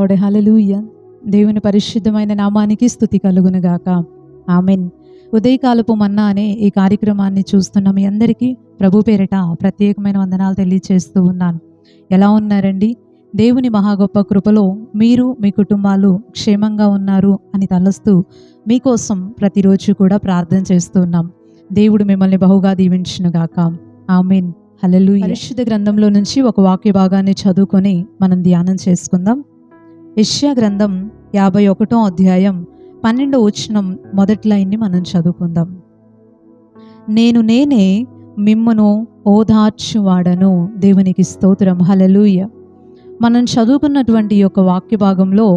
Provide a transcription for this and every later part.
Lord. హల్లెలూయా. దేవుని పరిశుద్ధమైన నామానికి స్తుతి కలుగునుగాక. ఆమెన్. ఉదయకాలపు మన్నా అనే ఈ కార్యక్రమాన్ని చూస్తున్న మీ అందరికీ ప్రభు పేరిట ప్రత్యేకమైన వందనాలు తెలియచేస్తూ ఉన్నాను. ఎలా ఉన్నారండి? దేవుని మహా గొప్ప కృపలో మీరు మీ కుటుంబాలు క్షేమంగా ఉన్నారు అని తలస్తూ మీకోసం ప్రతిరోజు కూడా ప్రార్థన చేస్తూ ఉన్నాం. దేవుడు మిమ్మల్ని బహుగా దీవించునుగాక. ఆమెన్. హల్లెలూయా. పరిశుద్ధ గ్రంథంలో నుంచి ఒక వాక్య భాగాన్ని చదువుకొని మనం ధ్యానం చేసుకుందాం. యెషయా గ్రంథం 51వ అధ్యాయం 12వ వచనం మొదటి లైన్ని మనం చదువుకుందాం. నేనే మిమ్మును ఓదార్చువాడను. దేవునికి స్తోత్రం. హల్లెలూయా. మనం చదువుకున్నటువంటి యొక్క వాక్య భాగంలో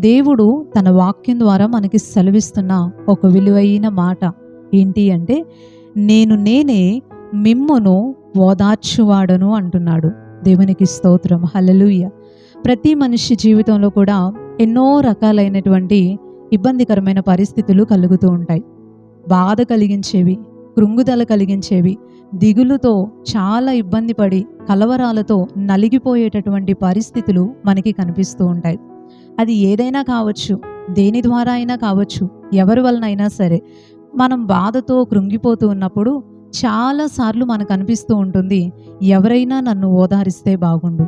దేవుడు తన వాక్యం ద్వారా మనకి సెలవిస్తున్న ఒక విలువైన మాట ఏంటి అంటే, నేనే మిమ్మును ఓదార్చువాడను అంటున్నాడు. దేవునికి స్తోత్రం. హల్లెలూయా. ప్రతి మనిషి జీవితంలో కూడా ఎన్నో రకాలైనటువంటి ఇబ్బందికరమైన పరిస్థితులు కలుగుతూ ఉంటాయి. బాధ కలిగించేవి, కృంగుదల కలిగించేవి, దిగులుతో చాలా ఇబ్బంది పడి కలవరాలతో నలిగిపోయేటటువంటి పరిస్థితులు మనకి కనిపిస్తూ ఉంటాయి. అది ఏదైనా కావచ్చు, దేని ద్వారా అయినా కావచ్చు, ఎవరి వలన అయినా సరే మనం బాధతో కృంగిపోతూ ఉన్నప్పుడు చాలాసార్లు మనకు అనిపిస్తూ ఉంటుంది, ఎవరైనా నన్ను ఓదారిస్తే బాగుండు,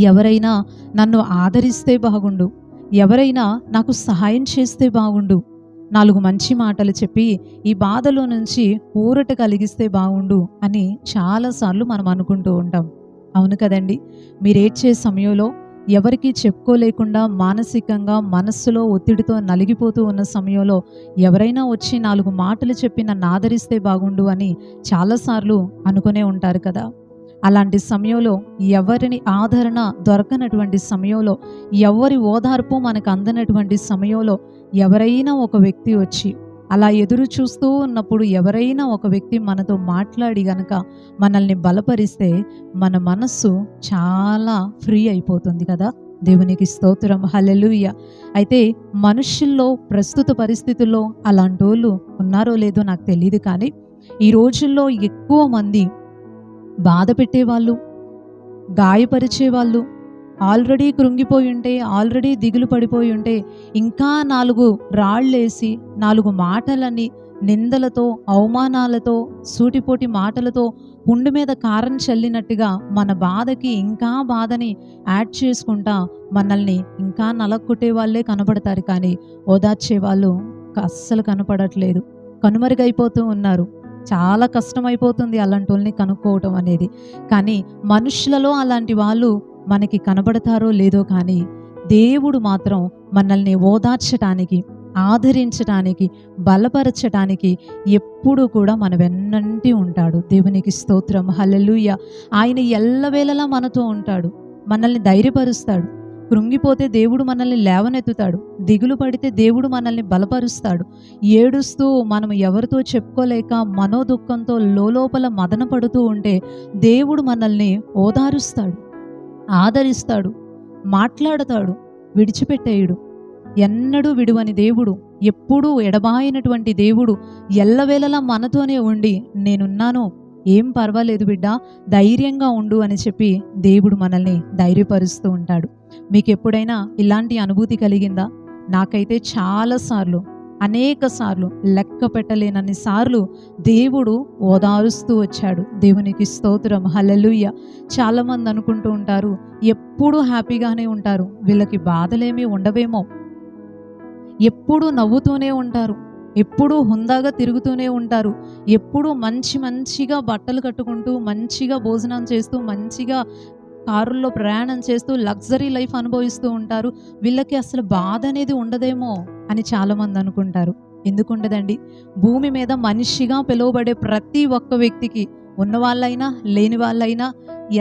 ఎవరైనా నన్ను ఆదరిస్తే బాగుండు, ఎవరైనా నాకు సహాయం చేస్తే బాగుండు, 4 మంచి మాటలు చెప్పి ఈ బాధలో నుంచి ఊరట కలిగిస్తే బాగుండు అని చాలాసార్లు మనం అనుకుంటూ ఉంటాం. అవును కదండి. మీరేడ్చే సమయంలో ఎవరికి చెప్పుకోలేకుండా మానసికంగా మనస్సులో ఒత్తిడితో నలిగిపోతూ ఉన్న సమయంలో ఎవరైనా వచ్చి 4 మాటలు చెప్పి నన్ను ఆదరిస్తే బాగుండు అని చాలాసార్లు అనుకునే ఉంటారు కదా. అలాంటి సమయంలో ఎవరిని ఆదరణ దొరకనటువంటి సమయంలో, ఎవరి ఓదార్పు మనకు అందనటువంటి సమయంలో ఎవరైనా ఒక వ్యక్తి వచ్చి అలా ఎదురు చూస్తూ ఉన్నప్పుడు ఎవరైనా ఒక వ్యక్తి మనతో మాట్లాడి గనక మనల్ని బలపరిస్తే మన మనస్సు చాలా ఫ్రీ అయిపోతుంది కదా. దేవునికి స్తోత్రం. హల్లెలూయా. అయితే మనుషుల్లో ప్రస్తుత పరిస్థితుల్లో అలాంటి వాళ్ళు ఉన్నారో లేదో నాకు తెలియదు, కానీ ఈ రోజుల్లో ఎక్కువ మంది బాధ పెట్టేవాళ్ళు, గాయపరిచేవాళ్ళు, ఆల్రెడీ కృంగిపోయి ఉంటే, ఆల్రెడీ దిగులు పడిపోయి ఉంటే ఇంకా 4 రాళ్ళేసి 4 మాటలని నిందలతో, అవమానాలతో, సూటిపోటి మాటలతో పుండు మీద కారం చల్లినట్టుగా మన బాధకి ఇంకా బాధని యాడ్ చేసుకుంటా మనల్ని ఇంకా నలగొట్టే వాళ్ళే కనపడతారు, కానీ ఓదార్చే వాళ్ళు అస్సలు కనపడట్లేదు. కనుమరుగైపోతూ ఉన్నారు. చాలా కష్టమైపోతుంది అలాంటి వాళ్ళని కనుక్కోవటం అనేది. కానీ మనుషులలో అలాంటి వాళ్ళు మనకి కనబడతారో లేదో, కానీ దేవుడు మాత్రం మనల్ని ఓదార్చటానికి, ఆదరించటానికి, బలపరచటానికి ఎప్పుడు కూడా మన వెన్నంటి ఉంటాడు. దేవునికి స్తోత్రం. హల్లెలూయా. ఆయన ఎల్లవేళలా మనతో ఉంటాడు, మనల్ని ధైర్యపరుస్తాడు. కృంగిపోతే దేవుడు మనల్ని లేవనెత్తుతాడు, దిగులు పడితే దేవుడు మనల్ని బలపరుస్తాడు. ఏడుస్తూ మనం ఎవరితో చెప్పుకోలేక మనోదుఖంతో లోపల మదన పడుతూ ఉంటే దేవుడు మనల్ని ఓదారుస్తాడు, ఆదరిస్తాడు, మాట్లాడతాడు, విడిచిపెట్టేయుడు. ఎన్నడూ విడువని దేవుడు, ఎప్పుడూ ఎడబాయినటువంటి దేవుడు ఎల్లవేళలా మనతోనే ఉండి, నేనున్నాను, ఏం పర్వాలేదు బిడ్డ, ధైర్యంగా ఉండు అని చెప్పి దేవుడు మనల్ని ధైర్యపరుస్తూ ఉంటాడు. మీకు ఎప్పుడైనా ఇలాంటి అనుభూతి కలిగిందా? నాకైతే చాలాసార్లు, అనేక సార్లు, లెక్క పెట్టలేనన్ని సార్లు దేవుడు ఓదారుస్తూ వచ్చాడు. దేవునికి స్తోత్రం. హల్లెలూయా. చాలామంది అనుకుంటూ ఉంటారు, ఎప్పుడూ హ్యాపీగానే ఉంటారు, వీళ్ళకి బాధలేమీ ఉండవేమో, ఎప్పుడూ నవ్వుతూనే ఉంటారు, ఎప్పుడూ హుందాగా తిరుగుతూనే ఉంటారు, ఎప్పుడూ మంచిగా బట్టలు కట్టుకుంటూ, మంచిగా భోజనం చేస్తూ, మంచిగా కారుల్లో ప్రయాణం చేస్తూ లగ్జరీ లైఫ్ అనుభవిస్తూ ఉంటారు, వీళ్ళకి అసలు బాధ అనేది ఉండదేమో అని చాలామంది అనుకుంటారు. ఎందుకు ఉండదండి? భూమి మీద మనిషిగా పిలువబడే ప్రతి ఒక్క వ్యక్తికి, ఉన్నవాళ్ళైనా లేని వాళ్ళైనా,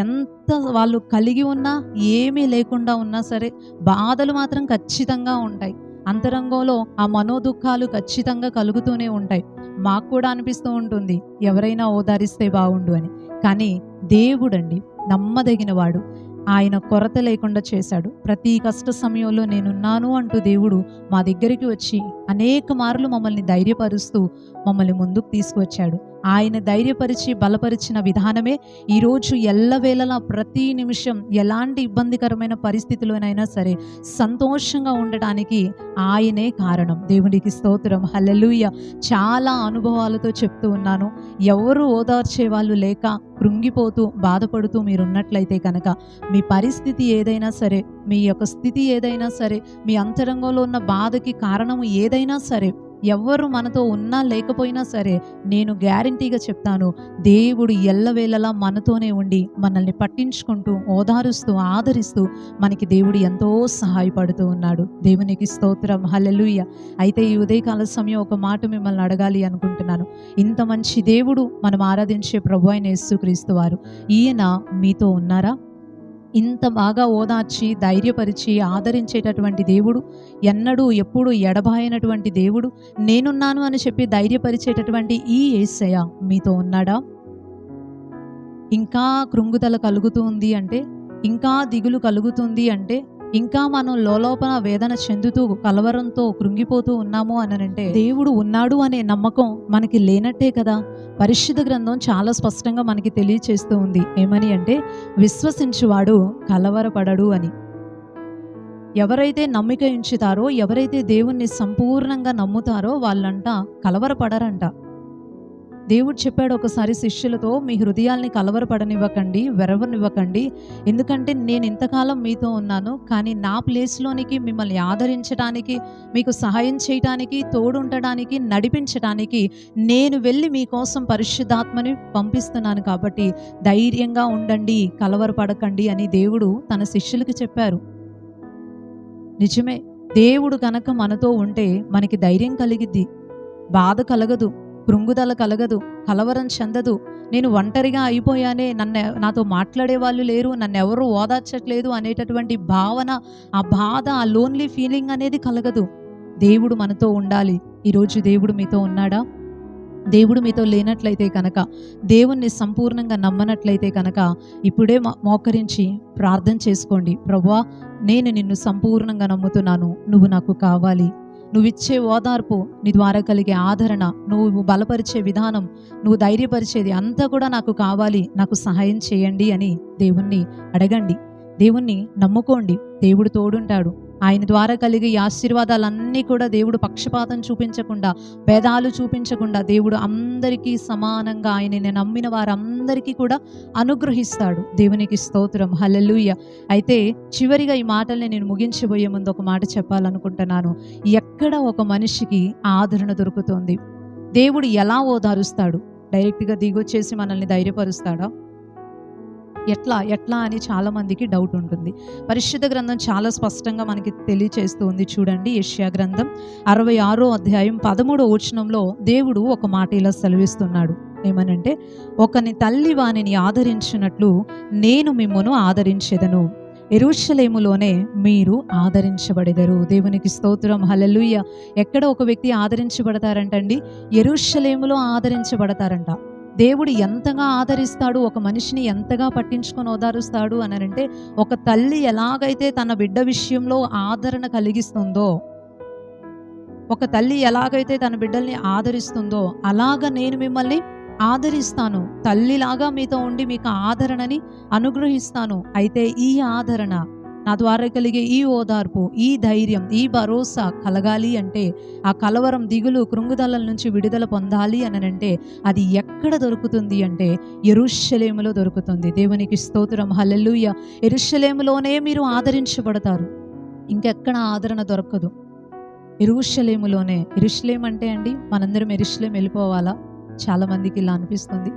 ఎంత వాళ్ళు కలిగి ఉన్నా ఏమీ లేకుండా ఉన్నా సరే బాధలు మాత్రం ఖచ్చితంగా ఉంటాయి. అంతరంగంలో ఆ మనోదుఖాలు ఖచ్చితంగా కలుగుతూనే ఉంటాయి. మాకు కూడా అనిపిస్తూ ఉంటుంది, ఎవరైనా ఓదారిస్తే బాగుండు అని. కానీ దేవుడండి నమ్మదగినవాడు. ఆయన కొరత లేకుండా చేశాడు. ప్రతి కష్ట సమయంలో నేనున్నాను అంటూ దేవుడు మా దగ్గరికి వచ్చి అనేక మార్లు మమ్మల్ని ధైర్యపరుస్తూ మమ్మల్ని ముందుకు తీసుకువచ్చాడు. ఆయన ధైర్యపరిచి బలపరిచిన విధానమే ఈరోజు ఎల్లవేళలా ప్రతి నిమిషం ఎలాంటి ఇబ్బందికరమైన పరిస్థితుల్లోనైనా సరే సంతోషంగా ఉండటానికి ఆయనే కారణం. దేవునికి స్తోత్రం, హల్లెలూయా. చాలా అనుభవాలతో చెప్తూ ఉన్నాను. ఎవరు ఓదార్చే వాళ్ళు లేక కృంగిపోతూ బాధపడుతూ మీరున్నట్లయితే కనుక మీ పరిస్థితి ఏదైనా సరే, మీ యొక్క స్థితి ఏదైనా సరే, మీ అంతరంగంలో ఉన్న బాధకి కారణం ఏదైనా సరే, ఎవరు మనతో ఉన్నా లేకపోయినా సరే, నేను గ్యారంటీగా చెప్తాను, దేవుడు ఎల్లవేళలా మనతోనే ఉండి మనల్ని పట్టించుకుంటూ ఓదారుస్తూ ఆదరిస్తూ మనకి దేవుడు ఎంతో సహాయపడుతూ ఉన్నాడు. దేవునికి స్తోత్రం, హల్లెలూయా. అయితే ఈ ఉదయకాల సమయం ఒక మాట మిమ్మల్ని అడగాలి అనుకుంటున్నాను. ఇంత మంచి దేవుడు మనం ఆరాధించే ప్రభు అయిన యేసుక్రీస్తు వారు, ఈయన మీతో ఉన్నారా? ఇంత బాగా ఓదార్చి ధైర్యపరిచి ఆదరించేటటువంటి దేవుడు, ఎన్నడూ ఎప్పుడు ఎడబాయనటువంటి దేవుడు, నేనున్నాను అని చెప్పి ధైర్యపరిచేటటువంటి ఈ యేసయ్య మీతో ఉన్నాడా? ఇంకా కృంగుదల కలుగుతుంది అంటే, ఇంకా దిగులు కలుగుతుంది అంటే, ఇంకా మనం లోలోపల వేదన చెందుతూ కలవరంతో కృంగిపోతూ ఉన్నాము అనంటే దేవుడు ఉన్నాడు అనే నమ్మకం మనకి లేనట్టే కదా. పరిశుద్ధ గ్రంథం చాలా స్పష్టంగా మనకి తెలియచేస్తూ ఉంది. ఏమని అంటే, విశ్వసించువాడు కలవరపడడు అని. ఎవరైతే నమ్మిక ఉంచుతారో, ఎవరైతే దేవుణ్ణి సంపూర్ణంగా నమ్ముతారో వాళ్ళంట కలవరపడరంట. దేవుడు చెప్పాడు ఒకసారి శిష్యులతో, మీ హృదయాల్ని కలవరపడనివ్వకండి, వెరవనివ్వకండి, ఎందుకంటే నేను ఇంతకాలం మీతో ఉన్నాను, కానీ నా ప్లేస్లోనికి మిమ్మల్ని ఆదరించడానికి, మీకు సహాయం చేయటానికి, తోడుండడానికి, నడిపించడానికి నేను వెళ్ళి మీకోసం పరిశుద్ధాత్మని పంపిస్తున్నాను, కాబట్టి ధైర్యంగా ఉండండి, కలవరపడకండి అని దేవుడు తన శిష్యులకి చెప్పారు. నిజమే, దేవుడు కనుక మనతో ఉంటే మనకి ధైర్యం కలిగిద్ది, బాధ కలగదు, కృంగుదల కలగదు, కలవరం చెందదు. నేను ఒంటరిగా అయిపోయానే, నాతో మాట్లాడే వాళ్ళు లేరు, నన్ను ఎవరు ఓదార్చట్లేదు అనేటటువంటి భావన, ఆ బాధ, ఆ లోన్లీ ఫీలింగ్ అనేది కలగదు. దేవుడు మనతో ఉండాలి. ఈరోజు దేవుడు మీతో ఉన్నాడా? దేవుడు మీతో లేనట్లయితే కనుక, దేవుణ్ణి సంపూర్ణంగా నమ్మనట్లయితే కనుక ఇప్పుడే మోకరించి ప్రార్థన చేసుకోండి. ప్రభువా, నేను నిన్ను సంపూర్ణంగా నమ్ముతున్నాను, నువ్వు నాకు కావాలి. నువ్విచ్చే ఓదార్పు, నీ ద్వారా కలిగే ఆదరణ, నువ్వు బలపరిచే విధానం, నువ్వు ధైర్యపరిచేది అంతా కూడా నాకు కావాలి, నాకు సహాయం చేయండి అని దేవుణ్ణి అడగండి. దేవుణ్ణి నమ్ముకోండి, దేవుడు తోడుంటాడు. ఆయన ద్వారా కలిగే ఈ ఆశీర్వాదాలన్నీ కూడా దేవుడు పక్షపాతం చూపించకుండా, భేదాలు చూపించకుండా దేవుడు అందరికీ సమానంగా ఆయనని నమ్మిన వారందరికీ కూడా అనుగ్రహిస్తాడు. దేవునికి స్తోత్రం, హల్లెలూయా. అయితే చివరిగా ఈ మాటల్ని నేను ముగించబోయే ముందు ఒక మాట చెప్పాలనుకుంటున్నాను. ఎక్కడ ఒక మనిషికి ఆదరణ దొరుకుతుంది? దేవుడు ఎలా ఓదారుస్తాడు? డైరెక్ట్గా దిగొచ్చేసి మనల్ని ధైర్యపరుస్తాడా? ఎట్లా అని చాలా మందికి డౌట్ ఉంటుంది. పరిశుద్ధ గ్రంథం చాలా స్పష్టంగా మనకి తెలియచేస్తూ ఉంది. చూడండి, యెషయా గ్రంథం 66వ అధ్యాయం 13వ వచనంలో దేవుడు ఒక మాట ఇలా సెలవిస్తున్నాడు. ఏమనంటే, ఒకని తల్లి వానిని ఆదరించినట్లు నేను మిమ్మును ఆదరించెదను, యెరూషలేములోనే మీరు ఆదరించబడెదరు. దేవునికి స్తోత్రం, హల్లెలూయా. ఎక్కడ ఒక వ్యక్తి ఆదరించబడతారంటండి? యెరూషలేములో ఆదరించబడతారంట. దేవుడు ఎంతగా ఆదరిస్తాడు, ఒక మనిషిని ఎంతగా పట్టించుకొని ఓదారుస్తాడు అని అంటే, ఒక తల్లి ఎలాగైతే తన బిడ్డ విషయంలో ఆదరణ కలిగిస్తుందో, ఒక తల్లి ఎలాగైతే తన బిడ్డల్ని ఆదరిస్తుందో, అలాగ నేను మిమ్మల్ని ఆదరిస్తాను, తల్లిలాగా మీతో ఉండి మీకు ఆదరణని అనుగ్రహిస్తాను. అయితే ఈ ఆదరణ, నా ద్వారా కలిగే ఈ ఓదార్పు, ఈ ధైర్యం, ఈ భరోసా కలగాలి అంటే, ఆ కలవరం, దిగులు, కృంగుదలల నుంచి విడుదల పొందాలి అని అంటే అది ఎక్కడ దొరుకుతుంది అంటే యెరూషలేములో దొరుకుతుంది. దేవునికి స్తోత్రం, హల్లెలూయా. యెరూషలేములోనే మీరు ఆదరించబడతారు, ఇంకెక్కడ ఆదరణ దొరకదు. యెరూషలేములోనే. యెరూషలేం అంటే అండి, మనందరం యెరూషలేం వెళ్ళిపోవాలా? చాలా మందికి ఇలా అనిపిస్తుంది.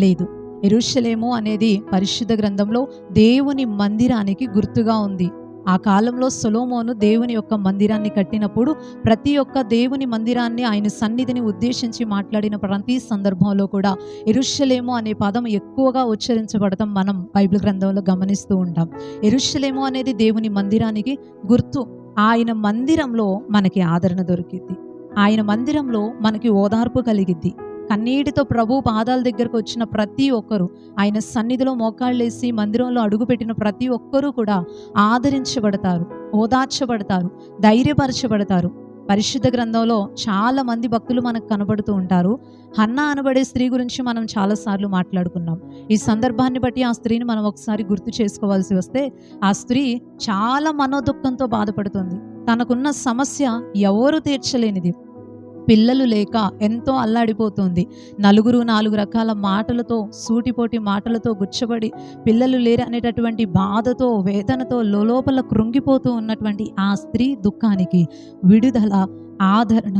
లేదు, యెరూషలేము అనేది పరిశుద్ధ గ్రంథంలో దేవుని మందిరానికి గుర్తుగా ఉంది. ఆ కాలంలో సొలొమోను దేవుని యొక్క మందిరాన్ని కట్టినప్పుడు ప్రతి ఒక్క దేవుని మందిరాన్ని, ఆయన సన్నిధిని ఉద్దేశించి మాట్లాడిన ప్రతి సందర్భంలో కూడా యెరూషలేము అనే పదం ఎక్కువగా ఉచ్చరించబడటం మనం బైబిల్ గ్రంథంలో గమనిస్తూ ఉంటాం. యెరూషలేము అనేది దేవుని మందిరానికి గుర్తు. ఆయన మందిరంలో మనకి ఆదరణ దొరికిద్ది, ఆయన మందిరంలో మనకి ఓదార్పు కలిగిద్ది. కన్నీటితో ప్రభు పాదాల దగ్గరకు వచ్చిన ప్రతి ఒక్కరు, ఆయన సన్నిధిలో మోకాళ్ళేసి మందిరంలో అడుగుపెట్టిన ప్రతి ఒక్కరూ కూడా ఆదరించబడతారు, ఓదార్చబడతారు, ధైర్యపరచబడతారు. పరిశుద్ధ గ్రంథంలో చాలా మంది భక్తులు మనకు కనబడుతూ ఉంటారు. హన్నా అనబడే స్త్రీ గురించి మనం చాలాసార్లు మాట్లాడుకున్నాం. ఈ సందర్భాన్ని బట్టి ఆ స్త్రీని మనం ఒకసారి గుర్తు చేసుకోవాల్సి వస్తే, ఆ స్త్రీ చాలా మనోదుఃఖంతో బాధపడుతుంది. తనకున్న సమస్య ఎవరు తీర్చలేనిది. పిల్లలు లేక ఎంతో అల్లాడిపోతుంది. నలుగురు 4 రకాల మాటలతో, సూటిపోటి మాటలతో గుచ్చబడి పిల్లలు లేరు అనేటటువంటి బాధతో, వేదనతో లోలోపల కృంగిపోతూ ఉన్నటువంటి ఆ స్త్రీ దుఃఖానికి విడుదల, ఆదరణ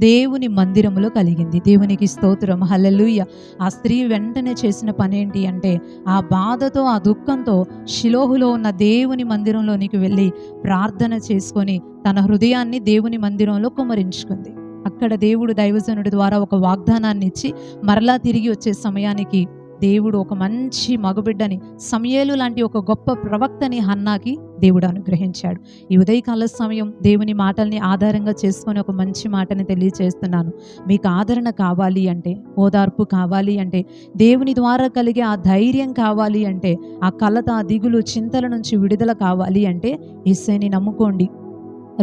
దేవుని మందిరములో కలిగింది. దేవునికి స్తోత్రం, హల్లెలూయా. ఆ స్త్రీ వెంటనే చేసిన పనేంటి అంటే, ఆ బాధతో, ఆ దుఃఖంతో షిలోహులో ఉన్న దేవుని మందిరంలోనికి వెళ్ళి ప్రార్థన చేసుకొని తన హృదయాన్ని దేవుని మందిరంలో కుమ్మరించుకుంది. అక్కడ దేవుడు దైవజనుడి ద్వారా ఒక వాగ్దానాన్ని ఇచ్చి మరలా తిరిగి వచ్చే సమయానికి దేవుడు ఒక మంచి మగబిడ్డని, సమూయేలు లాంటి ఒక గొప్ప ప్రవక్తని హన్నాకి దేవుడు అనుగ్రహించాడు. ఈ ఉదయకాల సమయం దేవుని మాటల్ని ఆధారంగా చేసుకొని ఒక మంచి మాటని తెలియచేస్తున్నాను. మీకు ఆదరణ కావాలి అంటే, ఓదార్పు కావాలి అంటే, దేవుని ద్వారా కలిగే ఆ ధైర్యం కావాలి అంటే, ఆ కలత, ఆ దిగులు, చింతల నుంచి విడుదల కావాలి అంటే యేసయ్యని నమ్ముకోండి.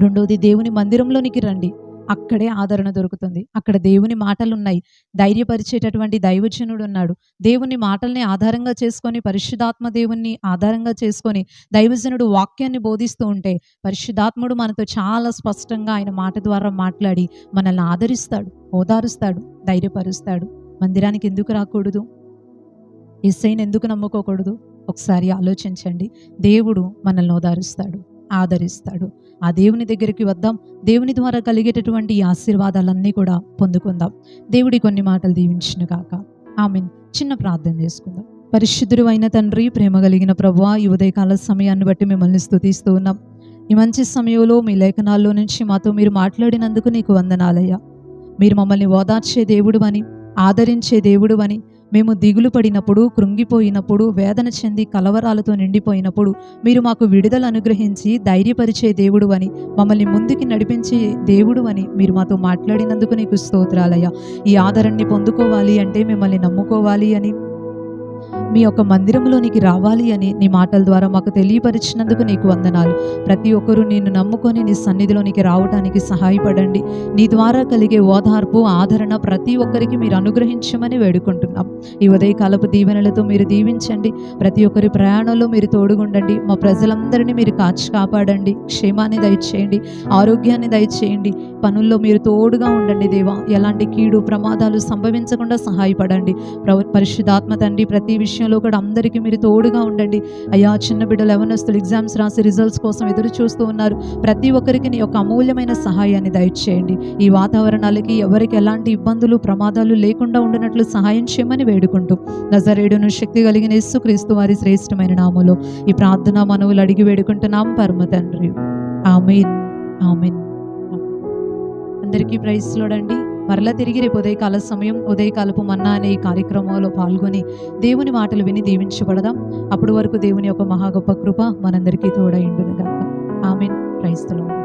రెండోది, దేవుని మందిరంలోనికి రండి. అక్కడే ఆదరణ దొరుకుతుంది. అక్కడ దేవుని మాటలున్నాయి. ధైర్యపరిచేటటువంటి దైవజనుడు ఉన్నాడు. దేవుని మాటల్ని ఆధారంగా చేసుకొని, పరిశుద్ధాత్మ దేవుణ్ణి ఆధారంగా చేసుకొని దైవజనుడు వాక్యాన్ని బోధిస్తూ ఉంటే పరిశుద్ధాత్ముడు మనతో చాలా స్పష్టంగా ఆయన మాట ద్వారా మాట్లాడి మనల్ని ఆదరిస్తాడు, ఓదారుస్తాడు, ధైర్యపరుస్తాడు. మందిరానికి ఎందుకు రాకూడదు? యేసయ్యని ఎందుకు నమ్ముకోకూడదు? ఒకసారి ఆలోచించండి. దేవుడు మనల్ని ఓదారుస్తాడు, ఆదరిస్తాడు. ఆ దేవుని దగ్గరికి వద్దాం. దేవుని ద్వారా కలిగేటటువంటి ఈ ఆశీర్వాదాలన్నీ కూడా పొందుకుందాం. దేవుడి కొన్ని మాటలు దీవించును గాక. ఆమేన్. చిన్న ప్రార్థన చేసుకుందాం. పరిశుద్ధుడు అయిన తండ్రి, ప్రేమ కలిగిన ప్రభువా, ఈ ఉదయకాల సమయాన్ని బట్టి మిమ్మల్ని స్తుతిస్తూ ఉన్నాం. ఈ మంచి సమయంలో మీ లేఖనాల్లో నుంచి మాతో మీరు మాట్లాడినందుకు నీకు వందనాలయ్యా. మీరు మమ్మల్ని ఓదార్చే దేవుడు అని, ఆదరించే దేవుడు అని, మేము దిగులు పడినప్పుడు, కృంగిపోయినప్పుడు, వేదన చెంది కలవరాలతో నిండిపోయినప్పుడు మీరు మాకు విడుదల అనుగ్రహించి ధైర్యపరిచే దేవుడు అని, మమ్మల్ని ముందుకి నడిపించే దేవుడు అని మీరు మాతో మాట్లాడినందుకు నీకు స్తోత్రాలయ్యా. ఈ ఆదరణని పొందుకోవాలి అంటే మిమ్మల్ని నమ్ముకోవాలి అని, మీ యొక్క మందిరంలోనికి రావాలి అని నీ మాటల ద్వారా మాకు తెలియపరిచినందుకు నీకు వందనాలు. ప్రతి ఒక్కరూ నిన్ను నమ్ముకొని నీ సన్నిధిలోనికి రావడానికి సహాయపడండి. నీ ద్వారా కలిగే ఓదార్పు, ఆదరణ ప్రతి ఒక్కరికి మీరు అనుగ్రహించమని వేడుకుంటున్నాం. ఈ ఉదయకాలపు దీవెనలతో మీరు దీవించండి. ప్రతి ఒక్కరి ప్రయాణంలో మీరు తోడుగుండండి. మా ప్రజలందరినీ మీరు కాచి కాపాడండి. క్షేమాన్ని దయచేయండి, ఆరోగ్యాన్ని దయచేయండి. పనుల్లో మీరు తోడుగా ఉండండి దేవా. ఎలాంటి కీడు, ప్రమాదాలు సంభవించకుండా సహాయపడండి. పరిశుద్ధాత్మ తండ్రి, ప్రతి విషయంలో కూడా అందరికీ మీరు తోడుగా ఉండండి అయ్యా. చిన్న బిడ్డలు, యవనస్తులు ఎగ్జామ్స్ రాసి రిజల్ట్స్ కోసం ఎదురు చూస్తూ ఉన్నారు. ప్రతి ఒక్కరికి నీ యొక్క అమూల్యమైన సహాయాన్ని దయచేయండి. ఈ వాతావరణాలకి ఎవరికి ఎలాంటి ఇబ్బందులు, ప్రమాదాలు లేకుండా ఉండినట్లు సహాయం చేయమని వేడుకుంటూ నజరేయుడును శక్తి కలిగిన యేసుక్రీస్తు వారి శ్రేష్టమైన నామములో ఈ ప్రార్థన మనవులు అడిగి వేడుకుంటున్నాం పరమ తండ్రి. ఆమేన్, ఆమేన్. అందరికీ ప్రైజ్ లోడండి. మరలా తిరిగి రేపు ఉదయకాల సమయం ఉదయకాలపు మన్నా అనే ఈ కార్యక్రమంలో పాల్గొని దేవుని మాటలు విని దీవించబడదాం. అప్పటి వరకు దేవుని యొక్క మహా గొప్ప కృప మనందరికీ తోడై ఉండును గాక. ఆమేన్. Praise the lord.